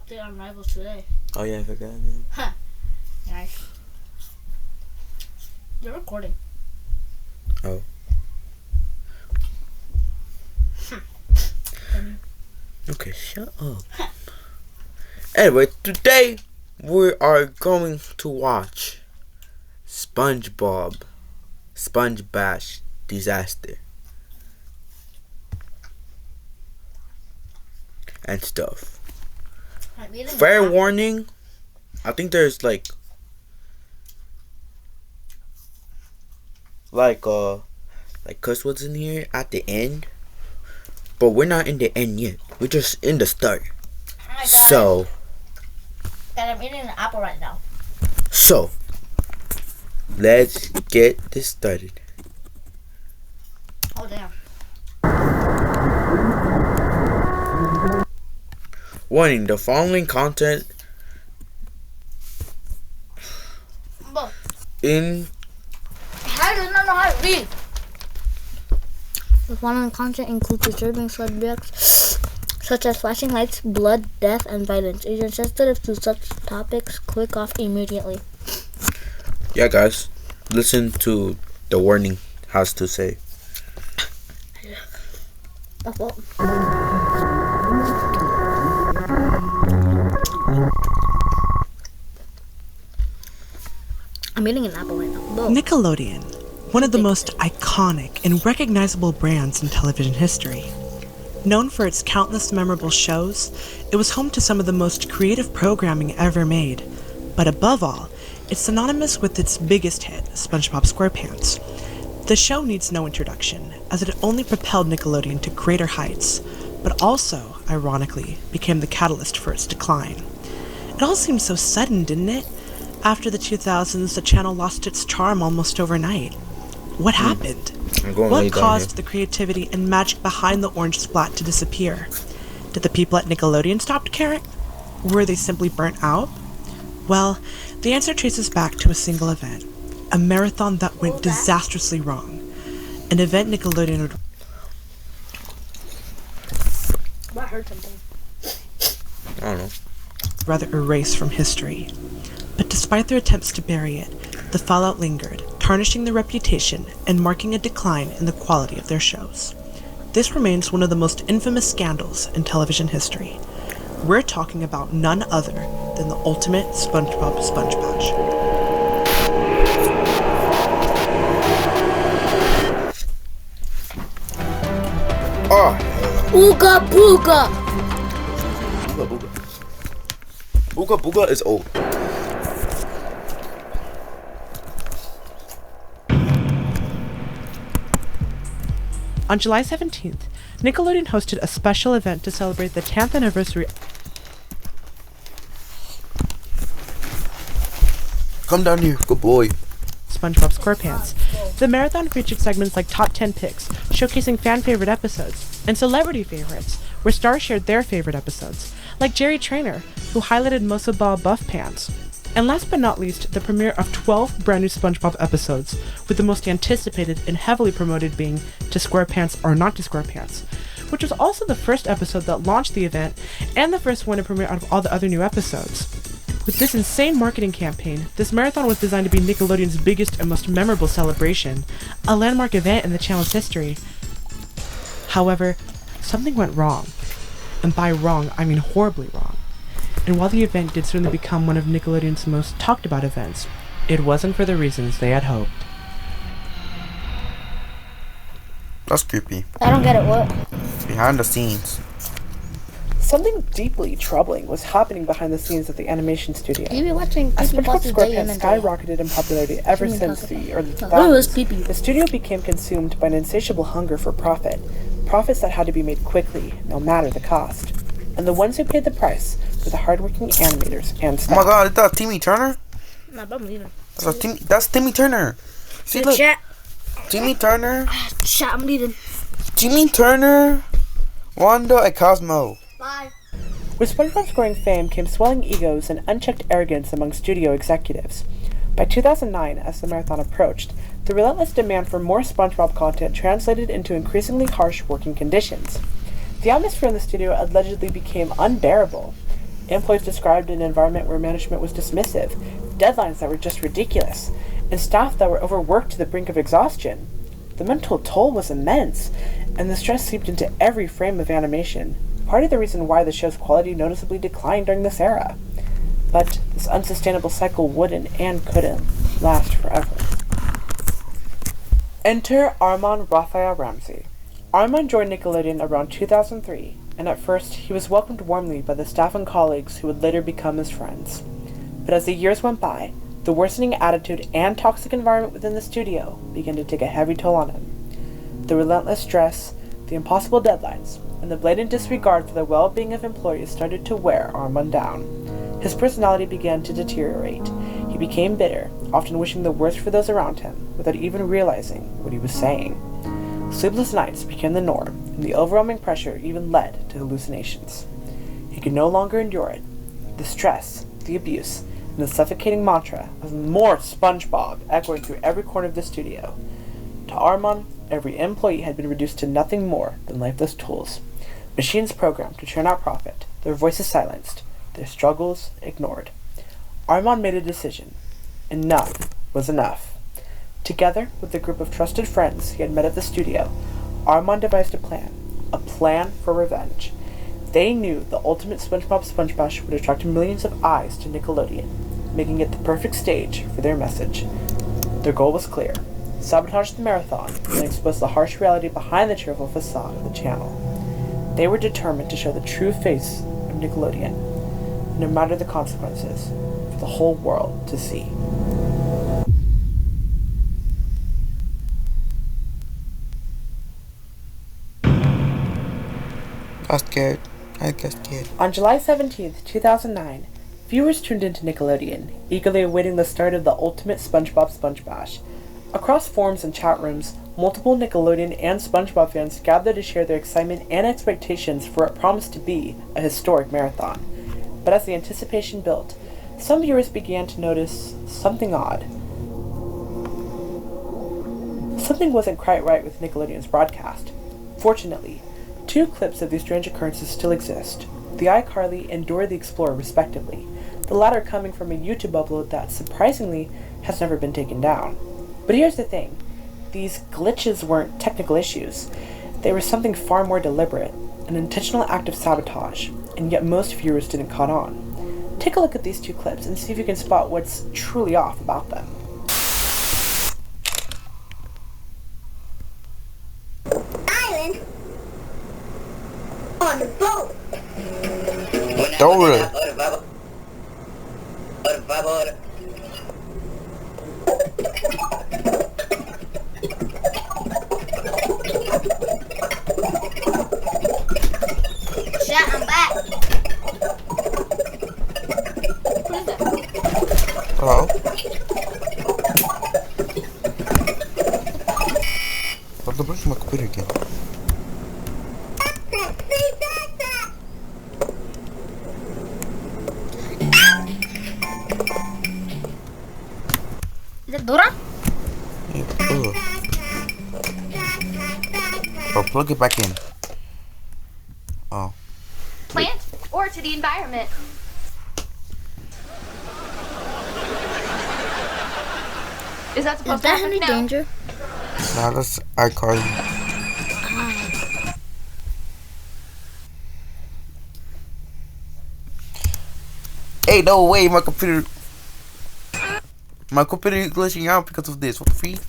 update on Rivals today. Oh yeah, I forgot. Yeah. Huh. Nice. You're recording. Oh. Okay, shut up. Anyway, today we are going to watch SpongeBob Spongebash Disaster and stuff. Fair warning, I think there's like cuss words in here at the end, but we're not in the end yet. We're just in the start. Hi guys. So, and I'm eating an apple right now. So, let's get this started. Oh damn. Warning, the following content But in I do not know how to read. The following content includes disturbing subjects such as flashing lights, blood, death, and violence. If you're sensitive to such topics, click off immediately. Yeah, guys, listen to the warning has to say. I'm eating an apple right now. Nickelodeon, one of the most iconic and recognizable brands in television history. Known for its countless memorable shows, it was home to some of the most creative programming ever made. But above all, it's synonymous with its biggest hit, SpongeBob SquarePants. The show needs no introduction, as it only propelled Nickelodeon to greater heights, but also, ironically, became the catalyst for its decline. It all seemed so sudden, didn't it? After the 2000s, the channel lost its charm almost overnight. What happened? What caused the creativity and magic behind the orange splat to disappear? Did the people at Nickelodeon stop caring? Were they simply burnt out? Well, the answer traces back to a single event. A marathon that went disastrously wrong. An event Nickelodeon would That hurt something. I don't know. rather erase from history. But despite their attempts to bury it, the fallout lingered, tarnishing their reputation and marking a decline in the quality of their shows. This remains one of the most infamous scandals in television history. We're talking about none other than the ultimate SpongeBob Spongebash. Oh, Ooga booga! Booga Booga. Booga Booga is old. On July 17th, Nickelodeon hosted a special event to celebrate the 10th anniversary. Come down here, good boy. SpongeBob SquarePants. The marathon featured segments like Top 10 Picks, showcasing fan favorite episodes, and celebrity favorites, where stars shared their favorite episodes, like Jerry Trainer, who highlighted Musa Ball Buff Pants. And last but not least, the premiere of 12 brand new SpongeBob episodes, with the most anticipated and heavily promoted being To SquarePants or Not to SquarePants, which was also the first episode that launched the event and the first one to premiere out of all the other new episodes. With this insane marketing campaign, this marathon was designed to be Nickelodeon's biggest and most memorable celebration, a landmark event in the channel's history. However, something went wrong. And by wrong, I mean horribly wrong. And while the event did certainly become one of Nickelodeon's most talked about events, it wasn't for the reasons they had hoped. That's creepy. I don't get it, what? Behind the scenes. Something deeply troubling was happening behind the scenes at the animation studio. You be watching As Pee-Pee SpongeBob Plus day in SquarePants and day. skyrocketed in popularity ever since the early Oh, it was 2000s, Pee-Pee. the studio became consumed by an insatiable hunger for profit. Profits that had to be made quickly, no matter the cost. And the ones who paid the price were the hardworking animators and Oh staff. my god, is that Timmy Turner? Nah, but I'm leaving. That's Timmy Turner. See, look. Chat. Timmy Turner. Chat, I'm leaving. Timmy Turner. Wanda and Cosmo. Bye. With SpongeBob's growing fame came swelling egos and unchecked arrogance among studio executives. By 2009, as the marathon approached, the relentless demand for more SpongeBob content translated into increasingly harsh working conditions. The atmosphere in the studio allegedly became unbearable. Employees described an environment where management was dismissive, deadlines that were just ridiculous, and staff that were overworked to the brink of exhaustion. The mental toll was immense, and the stress seeped into every frame of animation, part of the reason why the show's quality noticeably declined during this era. But this unsustainable cycle wouldn't and couldn't last forever. Enter Armand Raphael Ramsey. Armand joined Nickelodeon around 2003, and at first he was welcomed warmly by the staff and colleagues who would later become his friends. But as the years went by, the worsening attitude and toxic environment within the studio began to take a heavy toll on him. The relentless stress, the impossible deadlines, and the blatant disregard for the well-being of employees started to wear Armand down. His personality began to deteriorate. He became bitter, often wishing the worst for those around him, without even realizing what he was saying. Sleepless nights became the norm, and the overwhelming pressure even led to hallucinations. He could no longer endure it. The stress, the abuse, and the suffocating mantra of "more SpongeBob" echoing through every corner of the studio. To Armand, every employee had been reduced to nothing more than lifeless tools, machines programmed to churn out profit, their voices silenced, their struggles ignored. Armand made a decision. Enough was enough. Together with a group of trusted friends he had met at the studio, Armand devised a plan for revenge. They knew the ultimate SpongeBob Spongebash would attract millions of eyes to Nickelodeon, making it the perfect stage for their message. Their goal was clear: sabotage the marathon and expose the harsh reality behind the cheerful facade of the channel. They were determined to show the true face of Nickelodeon, no matter the consequences, for the whole world to see. I got scared. On July 17th, 2009, viewers tuned into Nickelodeon, eagerly awaiting the start of the ultimate SpongeBob Spongebash. Across forums and chat rooms, multiple Nickelodeon and SpongeBob fans gathered to share their excitement and expectations for what promised to be a historic marathon. But as the anticipation built, some viewers began to notice something odd. Something wasn't quite right with Nickelodeon's broadcast. Fortunately, 2 clips of these strange occurrences still exist: the iCarly and Dora the Explorer respectively, the latter coming from a YouTube upload that, surprisingly, has never been taken down. But here's the thing: these glitches weren't technical issues. They were something far more deliberate, an intentional act of sabotage, and yet most viewers didn't caught on. Take a look at these 2 clips and see if you can spot what's truly off about them. Island on the boat. Dora. Chat, I'm back. Hello? What the fuck is my computer again? Is it Dora? Yeah, oh, plug it back in. Oh. Plant or to the environment. Is that supposed Is to that happen any now? danger? Now that's iCarly. Hey, no way, my computer is glitching out because of this. What the freak?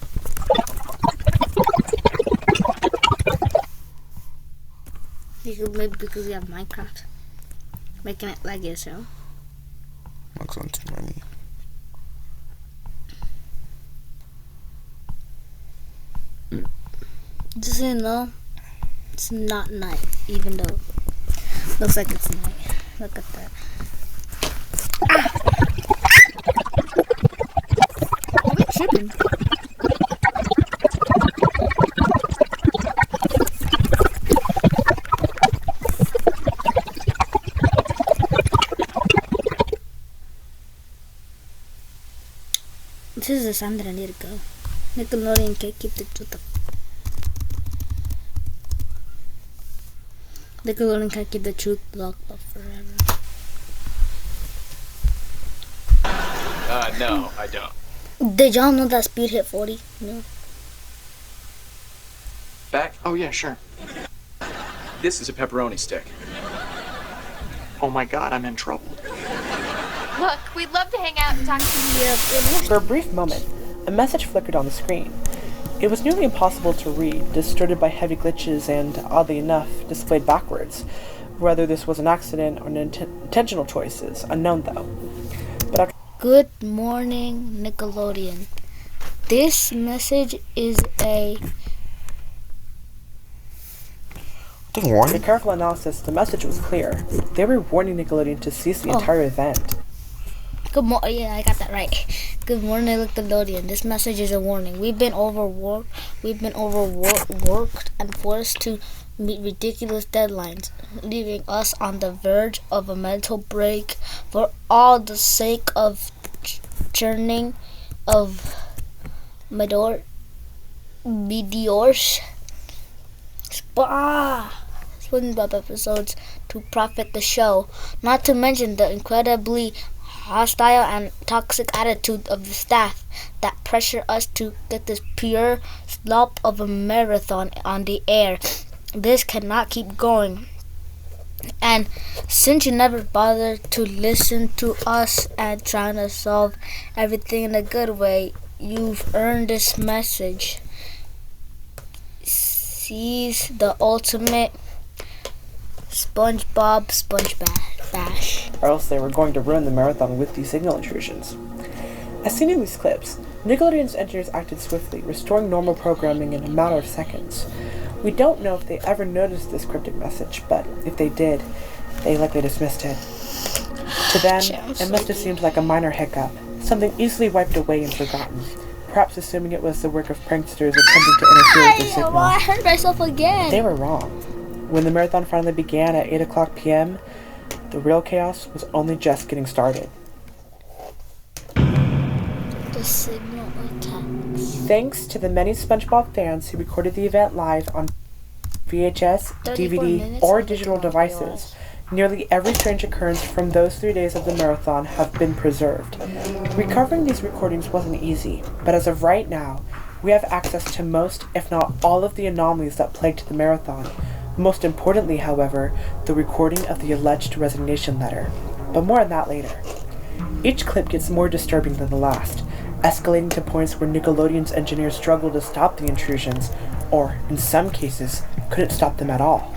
Maybe because we have Minecraft. Making it like it, so. Excellent, money. Just so you know, it's not night, even though looks like it's night. Look at that. Are we tripping? This is the sign that I need to go. Nickelodeon can't keep the truth up. Nickelodeon can't keep the truth locked up forever. No, I don't. Did y'all know that speed hit 40? No. Back? Oh, yeah, sure. This is a pepperoni stick. Oh my god, I'm in trouble. Look, we'd love to hang out and talk to you. For a brief moment, a message flickered on the screen. It was nearly impossible to read, distorted by heavy glitches and, oddly enough, displayed backwards. Whether this was an accident or an intentional choice is unknown, though. But after Good morning, Nickelodeon. This message is a Warning? careful analysis, the message was clear. They were warning Nickelodeon to cease the entire event. good morning. Yeah, I got that right. Good morning, Nickelodeon. This message is a warning. We've been overworked and forced to meet ridiculous deadlines, leaving us on the verge of a mental break for all the sake of churning of meteors, SpongeBob episodes to profit the show, not to mention the incredibly hostile and toxic attitude of the staff that pressure us to get this pure slop of a marathon on the air. This cannot keep going. And since you never bothered to listen to us and trying to solve everything in a good way, you've earned this message. Seize the ultimate SpongeBob spongebash. Or else they were going to ruin the marathon with these signal intrusions. As seen in these clips, Nickelodeon's engineers acted swiftly, restoring normal programming in a matter of seconds. We don't know if they ever noticed this cryptic message, but if they did, they likely dismissed it. To them, it must have seemed like a minor hiccup, something easily wiped away and forgotten, perhaps assuming it was the work of pranksters attempting to interfere with their signal. I hurt myself again. They were wrong. When the marathon finally began at 8 o'clock p.m., the real chaos was only just getting started. The signal attacks. Thanks to the many SpongeBob fans who recorded the event live on VHS, 34 DVD, minutes or of the digital clock devices, nearly every strange occurrence from those 3 days of the marathon have been preserved. Recovering these recordings wasn't easy, but as of right now, we have access to most, if not all, of the anomalies that plagued the marathon. Most importantly, however, the recording of the alleged resignation letter. But more on that later. Each clip gets more disturbing than the last, escalating to points where Nickelodeon's engineers struggle to stop the intrusions, or, in some cases, couldn't stop them at all.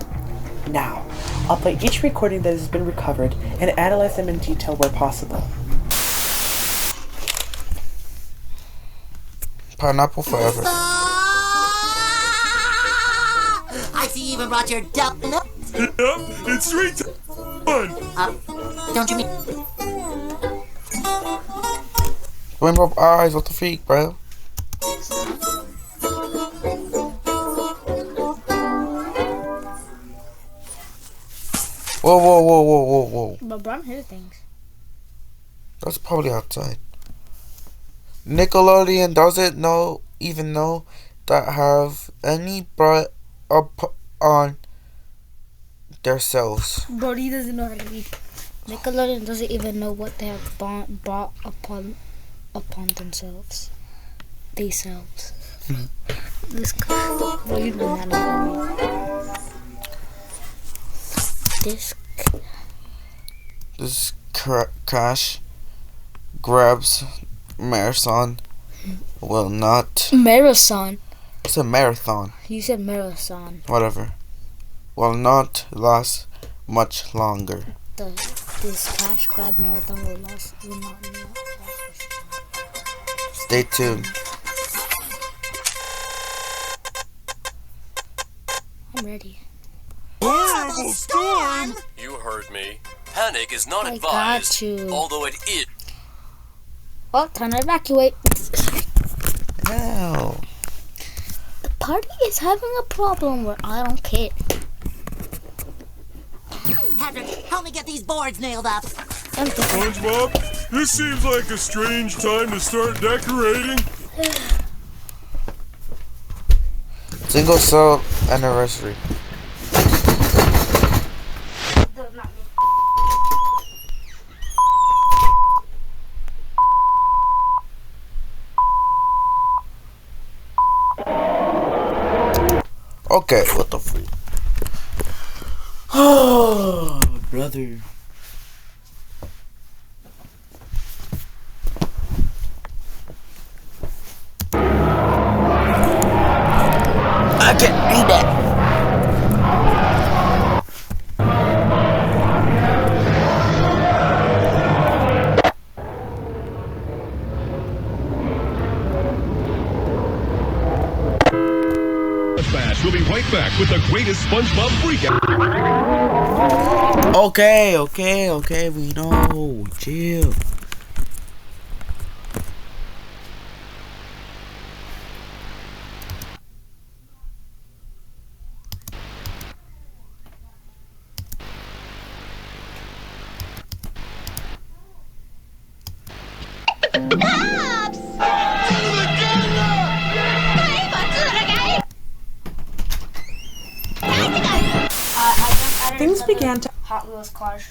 Now, I'll play each recording that has been recovered and analyze them in detail where possible. Pineapple forever. I see you even brought your duck. No. Yep, it's 3 to 1. Don't you mean? SpongeBob eyes, what the freak, bro? Whoa. But Brown hears things. That's probably outside. Nickelodeon doesn't even know that have any brought up on themselves. Brody doesn't know how to read. Nickelodeon doesn't even know what they have brought upon themselves. Themselves. This Brody does not know how to read. This crash grabs marathon will not. Marathon. It's a marathon. You said marathon. Whatever. Will not last much longer. This cash grab marathon will not last. Stay tuned. I'm ready. Horrible storm! You heard me. Panic is not I advised, got you. although it is. Oh, time to evacuate. Ow. The party is having a problem where I don't care. Patrick, help me get these boards nailed up. SpongeBob, this seems like a strange time to start decorating. Single cell anniversary. Okay, what the freak? Oh, brother. I can't read that. Spongebash will be right back with the greatest SpongeBob freakout. Okay, we know. Chill. Things began to Hot Wheels cars.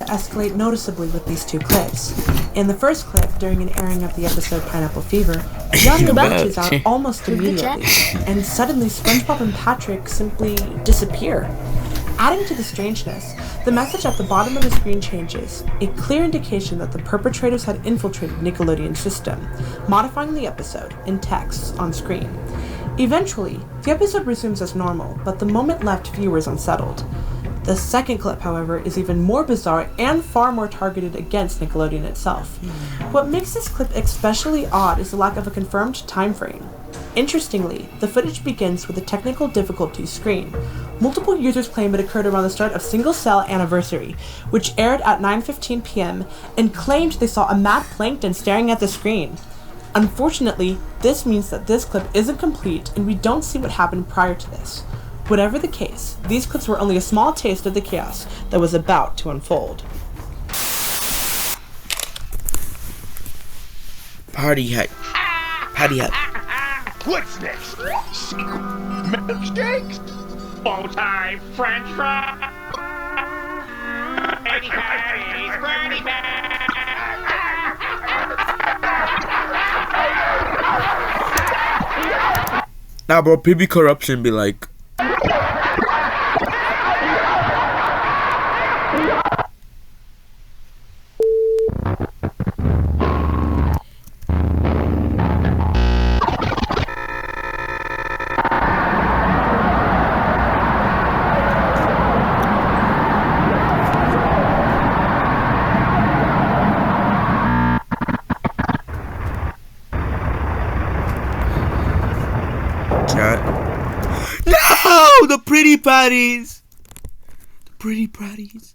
escalate noticeably with these two clips. In the first clip, during an airing of the episode Pineapple Fever, John bounces out almost immediately, and suddenly SpongeBob and Patrick simply disappear. Adding to the strangeness, the message at the bottom of the screen changes, a clear indication that the perpetrators had infiltrated Nickelodeon's system, modifying the episode in text on screen. Eventually, the episode resumes as normal, but the moment left viewers unsettled. The second clip, however, is even more bizarre and far more targeted against Nickelodeon itself. What makes this clip especially odd is the lack of a confirmed time frame. Interestingly, the footage begins with a technical difficulties screen. Multiple users claim it occurred around the start of Single Cell Anniversary, which aired at 9:15 p.m., and claimed they saw a mad plankton staring at the screen. Unfortunately, this means that this clip isn't complete and we don't see what happened prior to this. Whatever the case, these clips were only a small taste of the chaos that was about to unfold. Party hat. What's next? Milkshakes? Bow-tie French fries? Eddie Patties, Bernie Nah, bro, PB Corruption be like, no, the pretty patties. The pretty patties.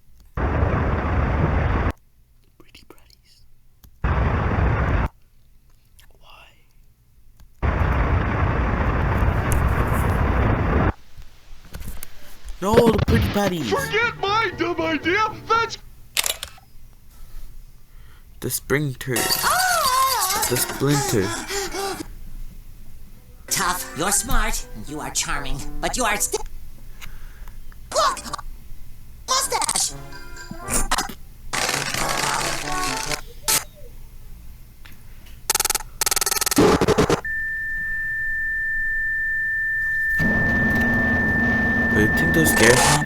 Why? No, the pretty patties. Forget my dumb idea. That's The sprinter. The splinter. Tough, you're smart, and you are charming, but you are still. Look! Mustache! Do you think those scares me?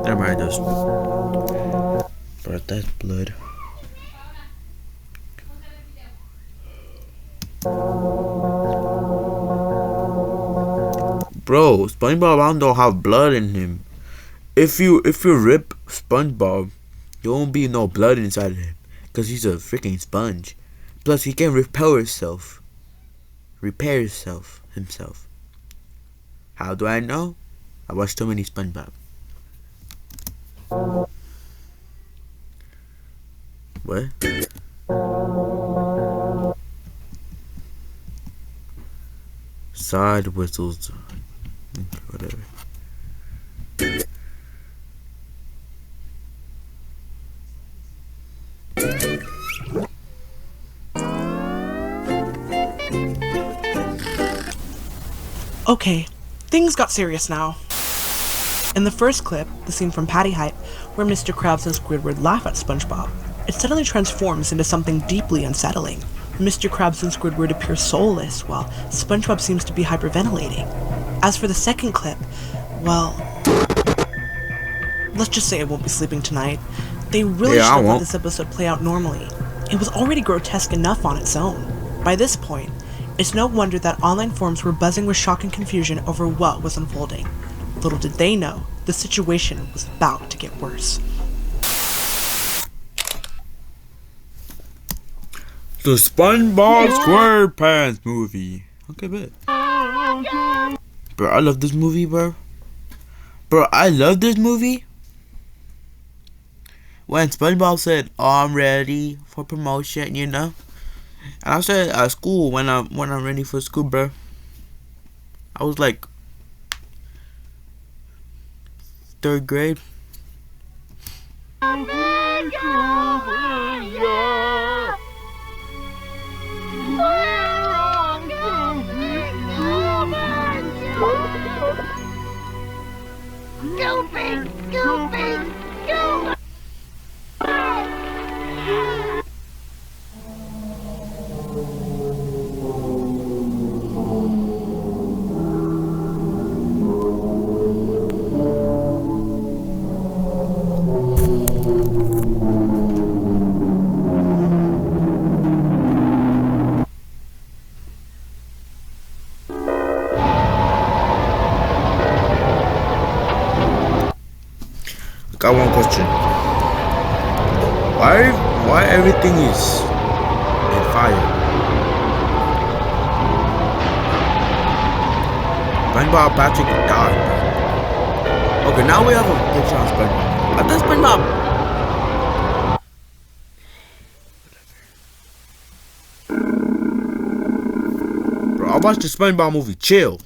Never mind those. But that's blood. Bro, SpongeBob don't have blood in him. If you rip SpongeBob, there won't be no blood inside of him, cause he's a freaking sponge. Plus, he can repair himself. How do I know? I watched too many SpongeBob. What? Side whistles. Whatever. Okay, things got serious now. In the first clip, the scene from Patty Hype, where Mr. Krabs and Squidward laugh at SpongeBob, it suddenly transforms into something deeply unsettling. Mr. Krabs and Squidward appear soulless, while SpongeBob seems to be hyperventilating. As for the second clip, well, let's just say I won't be sleeping tonight. They really should have let this episode play out normally. It was already grotesque enough on its own. By this point, it's no wonder that online forums were buzzing with shock and confusion over what was unfolding. Little did they know, the situation was about to get worse. The SpongeBob SquarePants movie. Okay, bet. Bro, I love this movie, bro. Bro, I love this movie. When SpongeBob said, "Oh, I'm ready for promotion," you know. And I said at school when I'm ready for school, bro. I was like 3rd grade. Got one question. Why everything is in fire? SpongeBob Patrick died. Okay, now we have a picture of SpongeBob. But that's SpongeBob. Bro, I watched the SpongeBob movie. Chill.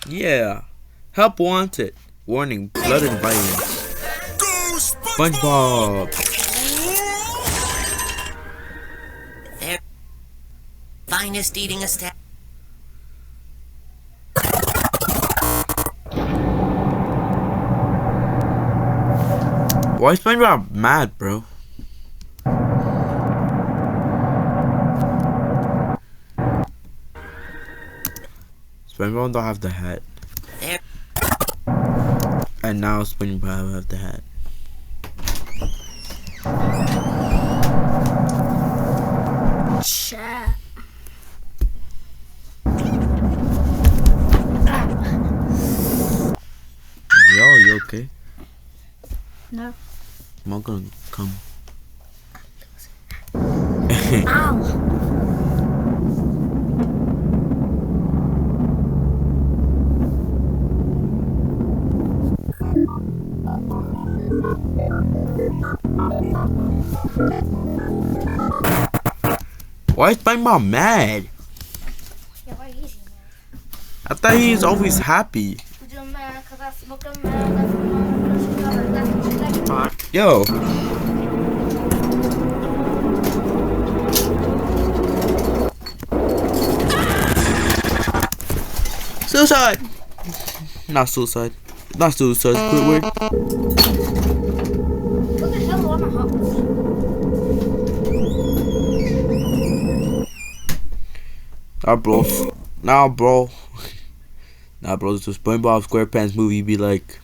Yeah. Help wanted. Warning, blood and violence. SpongeBob. Their finest eating establishment. Why is SpongeBob mad, bro? SpongeBob don't have the hat. And now SpongeBob have the hat. Chat. Yo, you okay? No. I'm gonna come. Ow. Why is SpongeBob mad? Yeah, why is he mad? I thought he is always happy. You're mad because I smoked a man. Yo. Suicide! Not suicide. Not suicide, Squidward. What the hell are my hops? Nah, bro. The SpongeBob SquarePants movie be like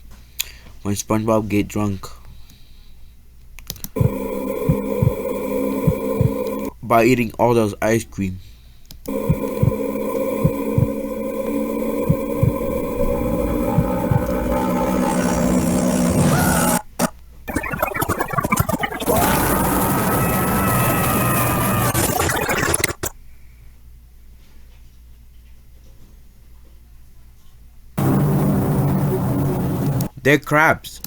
when SpongeBob get drunk by eating all those ice cream. They're crabs.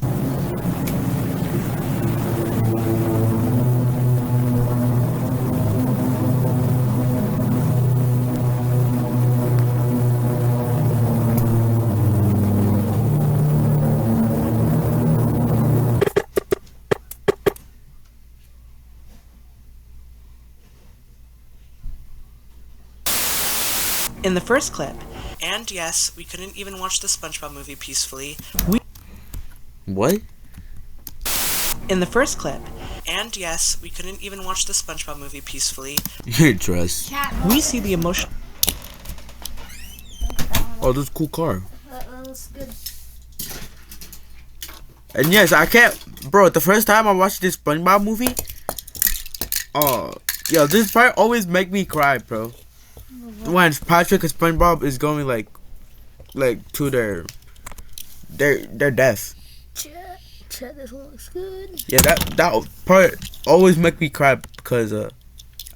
In the first clip, and yes, we couldn't even watch the SpongeBob movie peacefully. What? In the first clip, and yes, we couldn't even watch the SpongeBob movie peacefully. Your dress. We see the emotion. Oh, this cool car. That was good. And yes, I can't, bro. The first time I watched this SpongeBob movie, yo, this part always make me cry, bro. When Patrick and SpongeBob is going like to their death. Chat, this one looks good. Yeah, that part always make me cry because I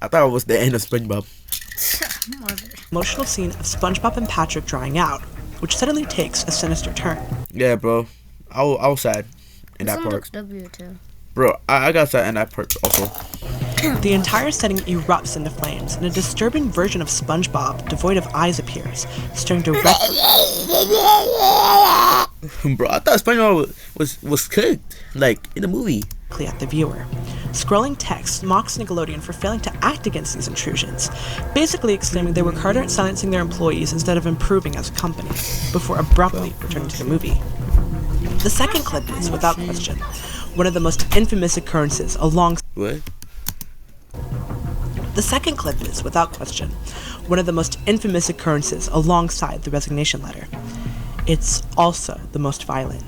thought it was the end of SpongeBob. Emotional scene of SpongeBob and Patrick drying out, which suddenly takes a sinister turn. Yeah, bro. I was sad in that part. Looks W too. Bro, I got sad in that part also. The entire setting erupts into flames, and a disturbing version of SpongeBob, devoid of eyes, appears, staring directly Bro, I thought SpongeBob was cooked, like in the movie. at the viewer. Scrolling text mocks Nickelodeon for failing to act against these intrusions, basically exclaiming they work harder at silencing their employees instead of improving as a company, before abruptly returning to the movie. The second clip is, without question, one of the most infamous occurrences along. What? The second clip is, without question, one of the most infamous occurrences alongside the resignation letter. It's also the most violent.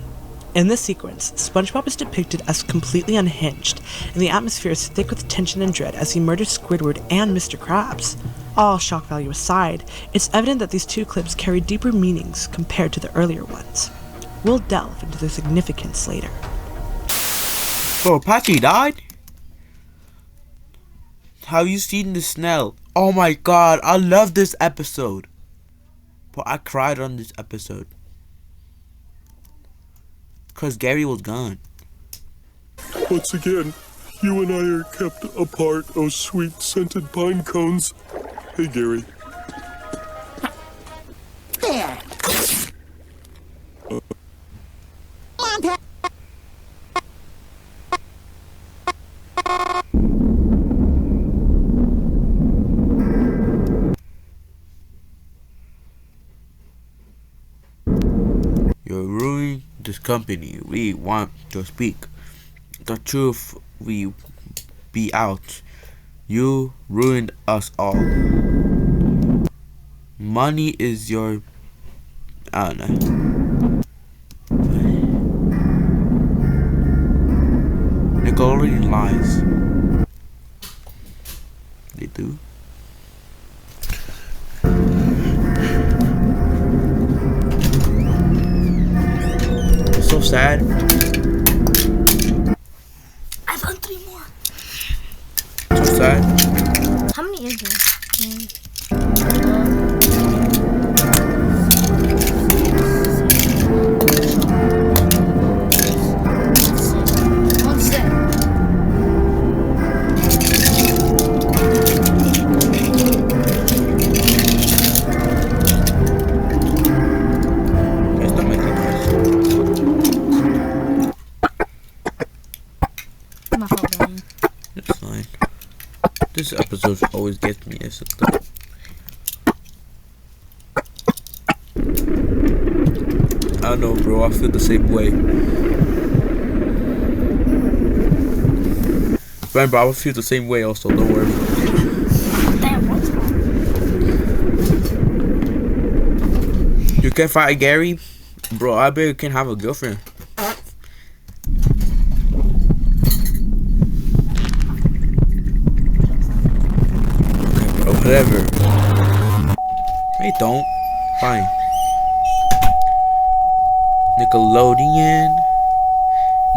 In this sequence, SpongeBob is depicted as completely unhinged, and the atmosphere is thick with tension and dread as he murders Squidward and Mr. Krabs. All shock value aside, it's evident that these two clips carry deeper meanings compared to the earlier ones. We'll delve into their significance later. Bro, Patchy died? Have you seen the snail? Oh my god, I love this episode. But I cried on this episode. Cause Gary was gone. Once again, you and I are kept apart, oh sweet scented pine cones. Hey, Gary. There. You're ruining this company. We want to speak. The truth will be out. You ruined us all. Money is your... I don't know. Nickelodeon lies. They do. So sad. I found 3 more. So sad. How many is there? One set. That's not making noise. My fault, Danny. It's fine. This episode always gets me as something. I don't know, bro. I feel the same way. Remember, I will feel the same way also. Don't worry. Damn, what? You can fight Gary, bro. I bet you can have a girlfriend. Whatever. Hey, don't. Fine. Nickelodeon.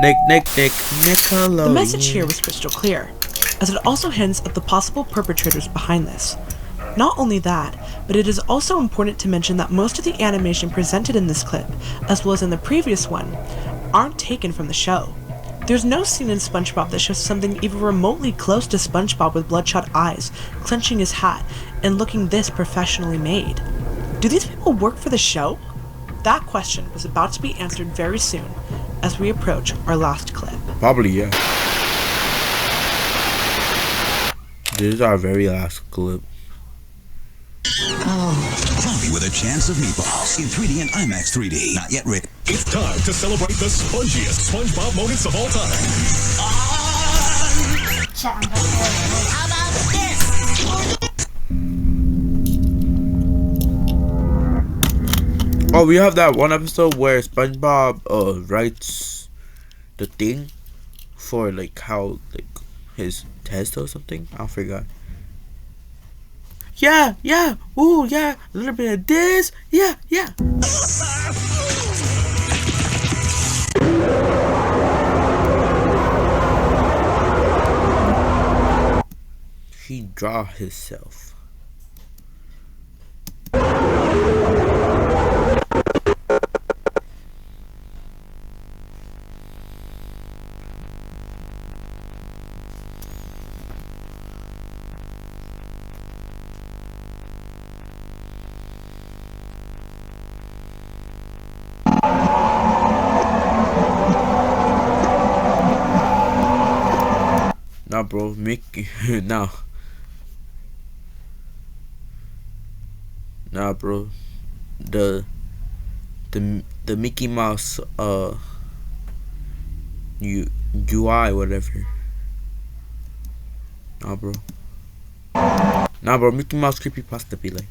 Nickelodeon. The message here was crystal clear, as it also hints at the possible perpetrators behind this. Not only that, but it is also important to mention that most of the animation presented in this clip, as well as in the previous one, aren't taken from the show. There's no scene in SpongeBob that shows something even remotely close to SpongeBob with bloodshot eyes, clenching his hat, and looking this professionally made. Do these people work for the show? That question was about to be answered very soon, as we approach our last clip. Probably, yeah. This is our very last clip. Oh, chance of meatballs in 3D and IMAX 3D. Not yet ready. It's time to celebrate the spongiest SpongeBob moments of all time. How about this? Oh, we have that one episode where SpongeBob writes the thing for like how like his test or something. I forgot. Yeah, ooh, yeah, a little bit of this, yeah. He draw himself. Nah, bro, Mickey. Nah, bro. The Mickey Mouse UI whatever. Nah, bro. Mickey Mouse creepypasta be like.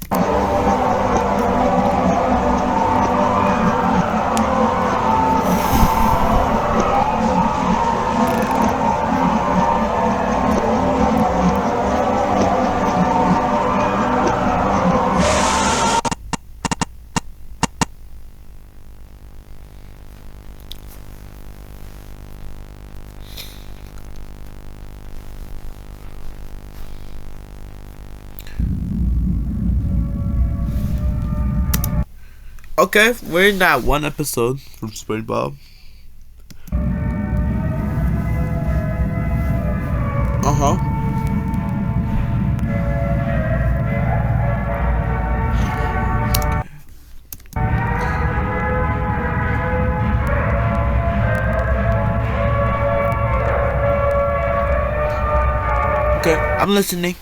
Okay, we're in that one episode from SpongeBob. Okay, I'm listening.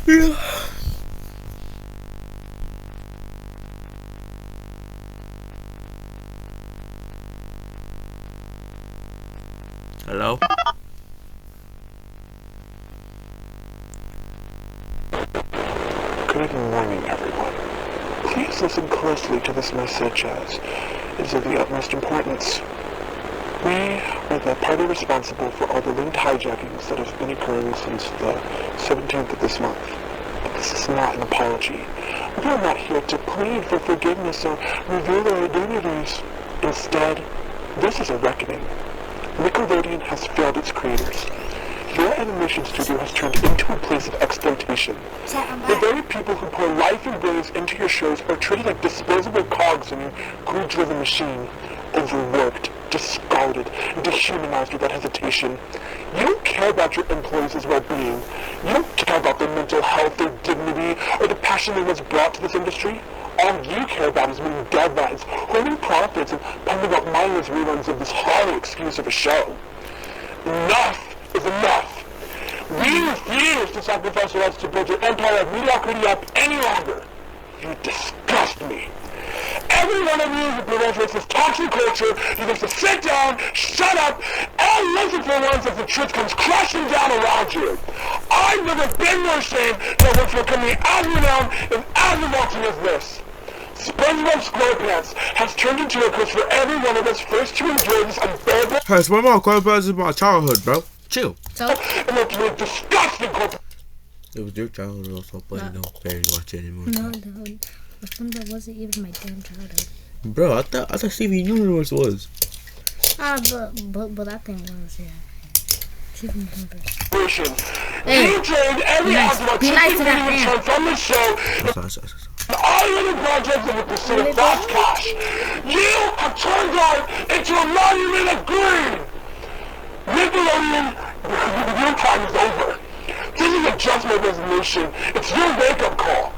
Yeah. Hello? Good morning, everyone. Please listen closely to this message as it is of the utmost importance. We are the party responsible for all the linked hijackings that have been occurring since the 17th of this month. But this is not an apology. We are not here to plead for forgiveness or reveal our identities. Instead, this is a reckoning. Nickelodeon has failed its creators. Your animation studio has turned into a place of exploitation. The very people who pour life and brains into your shows are treated like disposable cogs in your greed-driven machine. Overworked, discarded, and dehumanized without hesitation. You don't care about your employees' well-being. You don't care about their mental health, their dignity, or the passion that was brought to this industry. All you care about is meeting deadlines, holding profits, and pumping out mindless reruns of this hollow excuse of a show. Enough is enough. We refuse to sacrifice our lives to build your empire of mediocrity up any longer. You disgust me. Every one of you who perpetuates this toxic culture needs to sit down, shut up, and listen for once as the truth comes crashing down around you. I've never been more ashamed that I work for a company as renowned and as revolting as this. SpongeBob SquarePants has turned into a curse for every one of us first to enjoy this unbearable. Hey, SpongeBob SquarePants is my childhood, bro. Chill. And look, you're disgusting corporate. It was your childhood also, but you don't barely watch it anymore. No, SpongeBob wasn't even my damn childhood. Bro, I thought Steven Universe was. But that thing was, yeah. Steven Universe. Hey, you drained every ounce of artistic return from the show. All your other projects in the pursuit of fast cash. You have turned life into a monument of greed. Nickelodeon, your time is over. This isn't just my resignation. It's your wake-up call.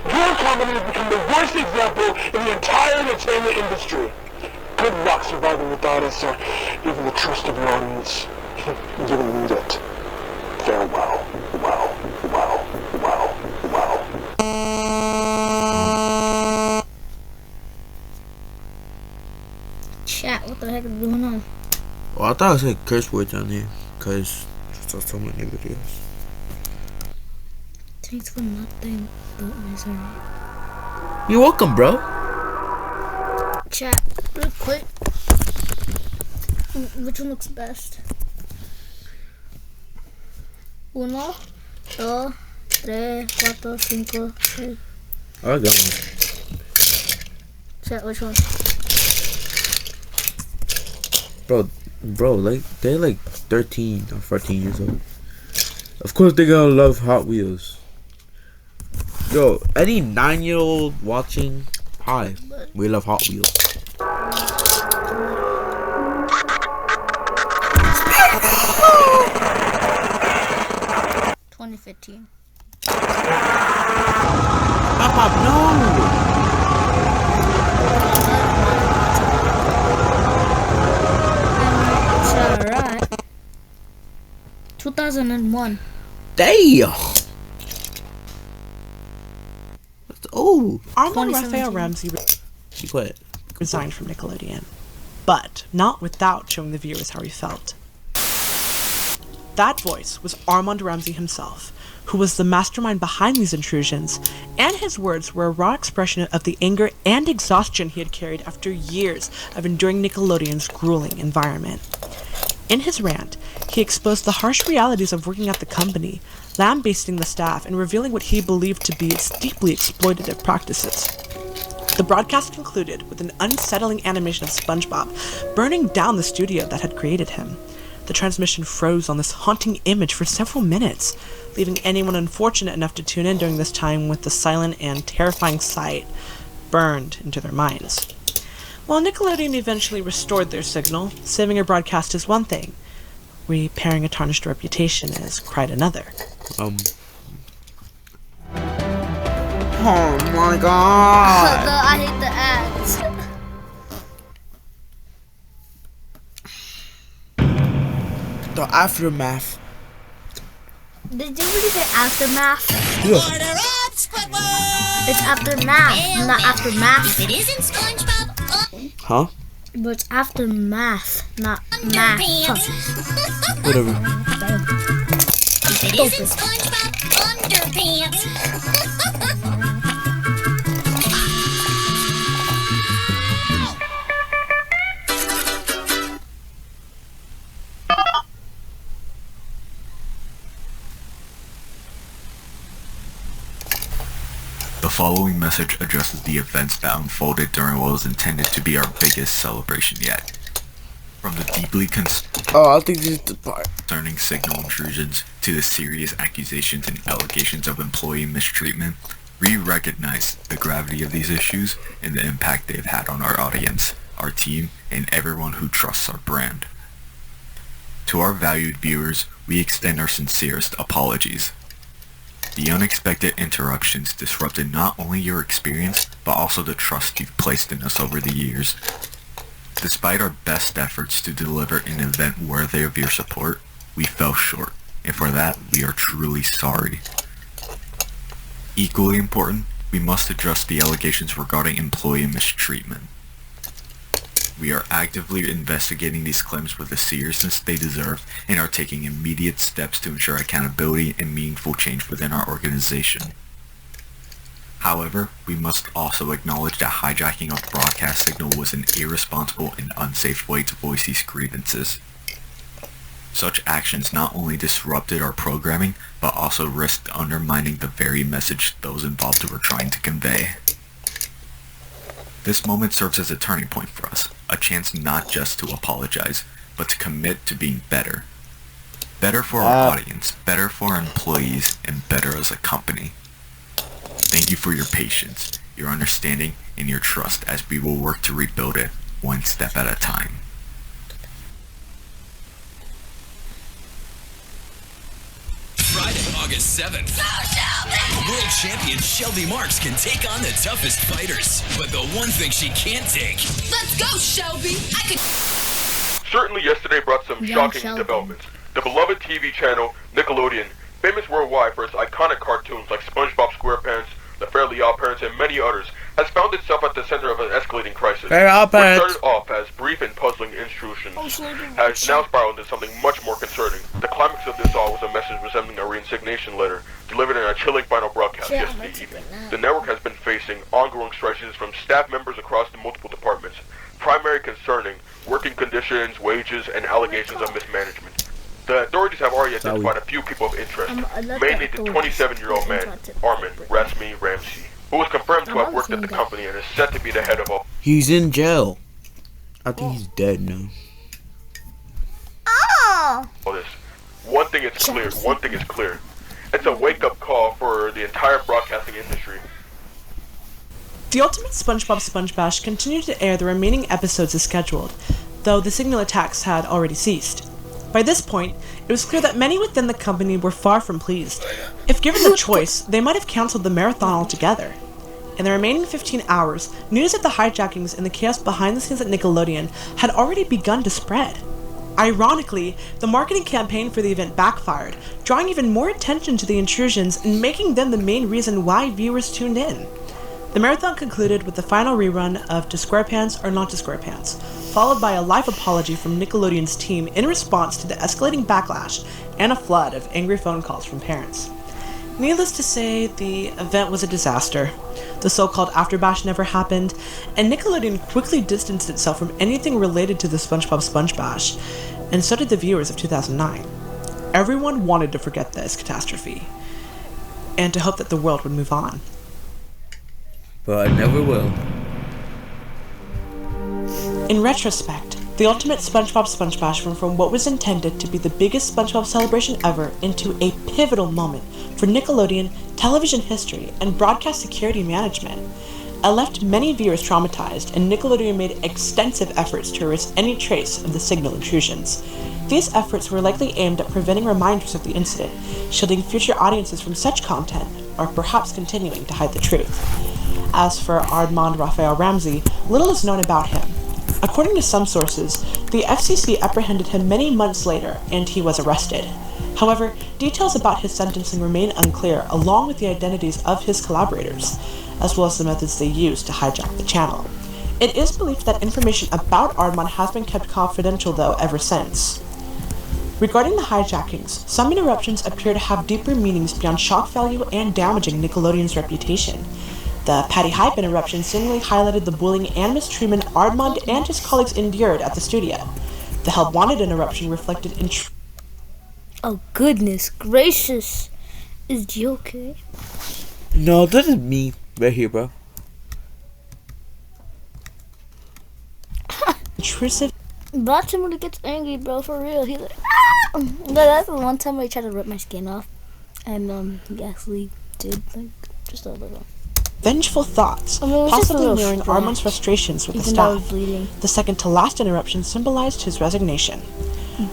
Your company has become the worst example in the entire entertainment industry. Good luck surviving without us or even the trust of your audience. You will need it. Farewell. Chat, what the heck is going on? Well, I thought I said curse words on here, because I saw so many videos. Thanks for nothing, but misery. You're welcome, bro. Chat, real quick. Which one looks best? 1, 2, 3, 4, 5, 6. I got one. Chat, which one? Bro, like they're like 13 or 14 years old. Of course they're gonna love Hot Wheels. Yo, any 9-year-old watching, hi, we love Hot Wheels. 2015. Pop, no! Alright. 2001. Damn! That's old. Armand Raphael Ramsey Be quiet. resigned from Nickelodeon, but not without showing the viewers how he felt. That voice was Armand Ramsey himself, who was the mastermind behind these intrusions, and his words were a raw expression of the anger and exhaustion he had carried after years of enduring Nickelodeon's grueling environment. In his rant, he exposed the harsh realities of working at the company, lambasting the staff and revealing what he believed to be its deeply exploitative practices. The broadcast concluded with an unsettling animation of SpongeBob burning down the studio that had created him. The transmission froze on this haunting image for several minutes, leaving anyone unfortunate enough to tune in during this time with the silent and terrifying sight burned into their minds. While Nickelodeon eventually restored their signal, saving a broadcast is one thing. Repairing a tarnished reputation is quite another. Oh my god! I hate the ads. The aftermath. Did you really say aftermath? Yeah. It's aftermath, not aftermath. It isn't SpongeBob. Huh? But it's aftermath, not math. Whatever. It isn't SpongeBob underpants. The following message addresses the events that unfolded during what was intended to be our biggest celebration yet. From the deeply I think this is the part. concerning signal intrusions to the serious accusations and allegations of employee mistreatment, we recognize the gravity of these issues and the impact they've had on our audience, our team, and everyone who trusts our brand. To our valued viewers, we extend our sincerest apologies. The unexpected interruptions disrupted not only your experience, but also the trust you've placed in us over the years. Despite our best efforts to deliver an event worthy of your support, we fell short, and for that, we are truly sorry. Equally important, we must address the allegations regarding employee mistreatment. We are actively investigating these claims with the seriousness they deserve and are taking immediate steps to ensure accountability and meaningful change within our organization. However, we must also acknowledge that hijacking our broadcast signal was an irresponsible and unsafe way to voice these grievances. Such actions not only disrupted our programming, but also risked undermining the very message those involved were trying to convey. This moment serves as a turning point for us, a chance not just to apologize, but to commit to being better. Better for our audience, better for our employees, and better as a company. Thank you for your patience, your understanding, and your trust as we will work to rebuild it, one step at a time. Friday, August 7th. World champion Shelby Marks can take on the toughest fighters. But the one thing she can't take. Let's go, Shelby. I could. Certainly yesterday brought some shocking developments. The beloved TV channel, Nickelodeon, famous worldwide for its iconic cartoons like SpongeBob SquarePants, The Fairly Odd Parents, and many others, has found itself at the center of an escalating crisis. What started off as brief and puzzling intrusions has now spiraled into something much more concerning. The climax of this all was a message resembling a resignation letter delivered in a chilling final broadcast yesterday evening. The network has been facing ongoing stresses from staff members across the multiple departments, primary concerning working conditions, wages, and allegations of mismanagement. The authorities have already identified a few people of interest, mainly the 27-year-old man, Armin Ramsey, who was confirmed to have worked at the company and is set to be the head of all. He's in jail. I think he's dead now. All this. One thing is clear. It's a wake-up call for the entire broadcasting industry. The Ultimate SpongeBob Spongebash continued to air the remaining episodes as scheduled, though the signal attacks had already ceased. By this point, it was clear that many within the company were far from pleased. If given the choice, they might have cancelled the marathon altogether. In the remaining 15 hours, news of the hijackings and the chaos behind the scenes at Nickelodeon had already begun to spread. Ironically, the marketing campaign for the event backfired, drawing even more attention to the intrusions and making them the main reason why viewers tuned in. The marathon concluded with the final rerun of To SquarePants or Not to SquarePants, followed by a live apology from Nickelodeon's team in response to the escalating backlash and a flood of angry phone calls from parents. Needless to say, the event was a disaster. The so-called afterbash never happened, and Nickelodeon quickly distanced itself from anything related to the SpongeBob SpongeBash, and so did the viewers of 2009. Everyone wanted to forget this catastrophe, and to hope that the world would move on. But I never will. In retrospect, the Ultimate SpongeBob Spongebash went from what was intended to be the biggest SpongeBob celebration ever into a pivotal moment for Nickelodeon, television history, and broadcast security management. It left many viewers traumatized, and Nickelodeon made extensive efforts to erase any trace of the signal intrusions. These efforts were likely aimed at preventing reminders of the incident, shielding future audiences from such content, or perhaps continuing to hide the truth. As for Armand Raphael Ramsey, little is known about him. According to some sources, the FCC apprehended him many months later, and he was arrested. However, details about his sentencing remain unclear, along with the identities of his collaborators, as well as the methods they used to hijack the channel. It is believed that information about Armand has been kept confidential, though, ever since. Regarding the hijackings, some interruptions appear to have deeper meanings beyond shock value and damaging Nickelodeon's reputation. The Patty Hype interruption seemingly highlighted the bullying and mistreatment Armand and his colleagues endured at the studio. The Help Wanted interruption reflected Oh goodness gracious. Is G okay? No, this is me right here, bro. intrusive. Watch him when he gets angry, bro, for real. He's like, ah! No, that's the one time I tried to rip my skin off. And he actually did, like, just a little. Vengeful thoughts, possibly mirroring Armand's frustrations with the staff. The second to last interruption symbolized his resignation.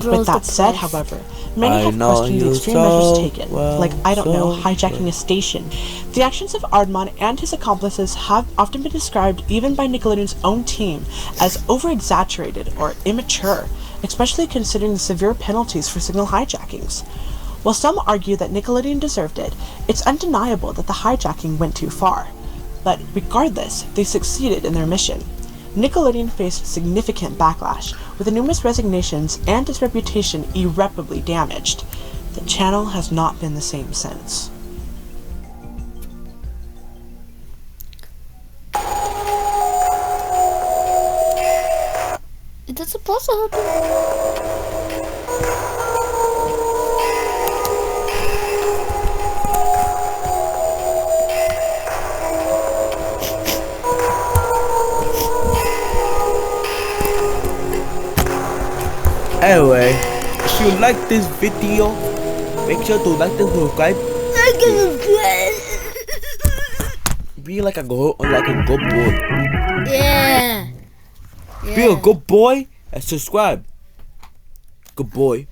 With that said, however, many have questioned the extreme measures taken, like, I don't know, hijacking a station. The actions of Armand and his accomplices have often been described, even by Nickelodeon's own team, as over-exaggerated or immature, especially considering the severe penalties for signal hijackings. While some argue that Nickelodeon deserved it, it's undeniable that the hijacking went too far. But regardless, they succeeded in their mission. Nickelodeon faced significant backlash, with numerous resignations and its reputation irreparably damaged. The channel has not been the same since. Is that supposed to happen? Anyway, if you like this video, make sure to like and subscribe. Be like a good boy. Yeah. Be a good boy and subscribe. Good boy.